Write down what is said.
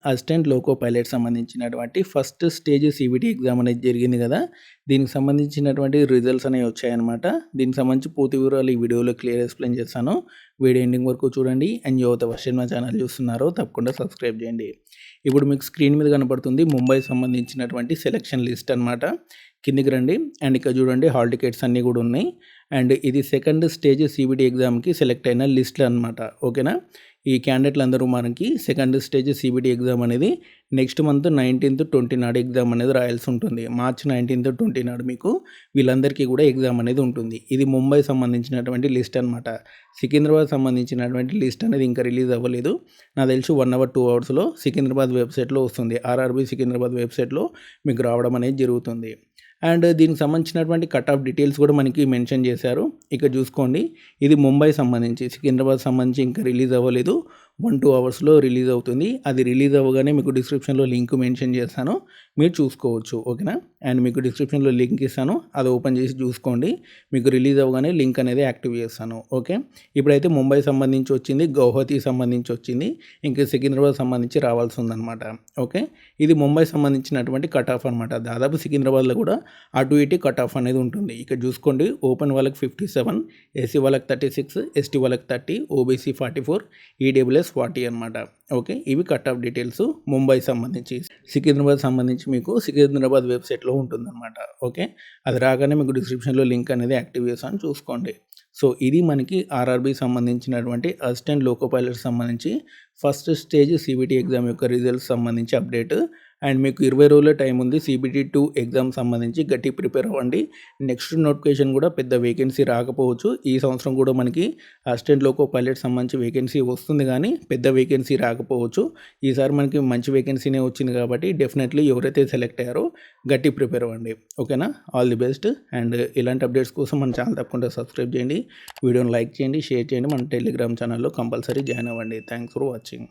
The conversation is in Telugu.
అసిస్టెంట్ లోకో పైలట్ సంబంధించినటువంటి ఫస్ట్ స్టేజ్ సీబీటీ ఎగ్జామ్ అనేది జరిగింది కదా! దీనికి సంబంధించినటువంటి రిజల్ట్స్ అనేవి వచ్చాయన్నమాట. దీనికి సంబంధించి పూర్తి వివరాలు ఈ వీడియోలో క్లియర్ ఎక్స్‌ప్లెయిన్ చేస్తాను. వీడియో ఎండింగ్ వరకు చూడండి. అండ్ యువత ఫస్ట్ టైం నా ఛానల్ చూస్తున్నారో తప్పకుండా సబ్స్క్రైబ్ చేయండి. ఇప్పుడు మీకు స్క్రీన్ మీద కనపడుతుంది ముంబై సంబంధించినటువంటి సెలక్షన్ లిస్ట్ అన్నమాట. కిందికి రండి. అండ్ ఇక్కడ చూడండి హాల్ టికెట్స్ అన్నీ కూడా ఉన్నాయి. అండ్ ఇది సెకండ్ స్టేజ్ సీబీటీ ఎగ్జామ్‌కి సెలెక్ట్ అయిన లిస్ట్‌లు అన్నమాట. ఓకేనా? ఈ క్యాండిడేట్లు అందరూ మనకి సెకండ్ స్టేజ్ సీబీటీ ఎగ్జామ్ అనేది నెక్స్ట్ మంత్ 19th, 20 నాడు ఎగ్జామ్ అనేది రాయాల్సి ఉంటుంది. మార్చ్ 19th, 20 నాడు మీకు వీళ్ళందరికీ కూడా ఎగ్జామ్ అనేది ఉంటుంది. ఇది ముంబై సంబంధించినటువంటి లిస్ట్ అనమాట. సికింద్రాబాద్ సంబంధించినటువంటి లిస్ట్ అనేది ఇంకా రిలీజ్ అవ్వలేదు. నాకు తెలిసి 1 అవర్ 2 అవర్స్లో సికింద్రాబాద్ వెబ్సైట్లో వస్తుంది. ఆర్ఆర్బీ సికింద్రాబాద్ వెబ్సైట్లో మీకు రావడం అనేది జరుగుతుంది. అండ్ దీనికి సంబంధించినటువంటి కట్ ఆఫ్ డీటెయిల్స్ కూడా మనకి మెన్షన్ చేశారు. ఇక్కడ చూసుకోండి, ఇది ముంబై సంబంధించి, సికింద్రాబాద్ సంబంధించి ఇంకా రిలీజ్ అవ్వలేదు. 1-2 అవర్స్లో రిలీజ్ అవుతుంది. అది రిలీజ్ అవ్వగానే మీకు డిస్క్రిప్షన్లో లింక్ మెన్షన్ చేస్తాను, మీరు చూసుకోవచ్చు. ఓకేనా? అండ్ మీకు డిస్క్రిప్షన్లో లింక్ ఇస్తాను, అది ఓపెన్ చేసి చూసుకోండి. మీకు రిలీజ్ అవ్వగానే లింక్ అనేది యాక్టివ్ చేస్తాను. ఓకే, ఇప్పుడైతే ముంబై సంబంధించి వచ్చింది, గౌహతి సంబంధించి వచ్చింది, ఇంకా సికింద్రాబాద్ సంబంధించి రావాల్సి ఉందన్నమాట. ఓకే, ఇది ముంబై సంబంధించినటువంటి కట్ ఆఫ్ అనమాట. దాదాపు సికింద్రాబాద్లో కూడా అటు ఇటు కట్ ఆఫ్ అనేది ఉంటుంది. ఇక్కడ చూసుకోండి, ఓపెన్ వాళ్ళకి 57, ఎస్సీ వాళ్ళకి 36, ఎస్టీ వాళ్ళకి 30, ఓబీసీ 44, ఈడబ్ల్యూఎస్ 40 అనమాట. ఓకే, ఇవి కట్ ఆఫ్ డీటెయిల్స్ ముంబై సంబంధించి. సికింద్రాబాద్ సంబంధించి మీకు సికింద్రాబాద్ వెబ్సైట్లో ఉంటుందన్నమాట. ఓకే, అది రాగానే మీకు డిస్క్రిప్షన్లో లింక్ అనేది యాక్టివ్ చేస్తాను, చూసుకోండి. సో ఇది మనకి ఆర్ఆర్బీ సంబంధించినటువంటి అసిస్టెంట్ లోకో పైలట్ సంబంధించి ఫస్ట్ స్టేజ్ సీబీటీ ఎగ్జామ్ యొక్క రిజల్ట్స్ సంబంధించి అప్డేట్. అండ్ మీకు 20 రోజుల టైం ఉంది సీబీటీ 2 ఎగ్జామ్ సంబంధించి, గట్టి ప్రిపేర్ అవ్వండి. నెక్స్ట్ నోటిఫికేషన్ కూడా పెద్ద వేకెన్సీ రాకపోవచ్చు. ఈ సంవత్సరం కూడా మనకి అసిస్టెంట్ లోకో పైలట్ సంబంధించి వేకెన్సీ వస్తుంది, కానీ పెద్ద వేకెన్సీ రాకపోవచ్చు. ఈసారి మనకి మంచి వేకెన్సీనే వచ్చింది కాబట్టి డెఫినెట్లీ ఎవరైతే సెలెక్ట్ అయ్యారో గట్టి ప్రిపేర్ అవ్వండి. ఓకేనా? All the best. అండ్ ఇలాంటి అప్డేట్స్ కోసం మన ఛానల్ తప్పకుండా సబ్స్క్రైబ్ చేయండి, వీడియోని లైక్ చేయండి, షేర్ చేయండి, మన టెలిగ్రామ్ ఛానల్లో కంపల్సరీ జాయిన్ అవ్వండి. Thanks for watching.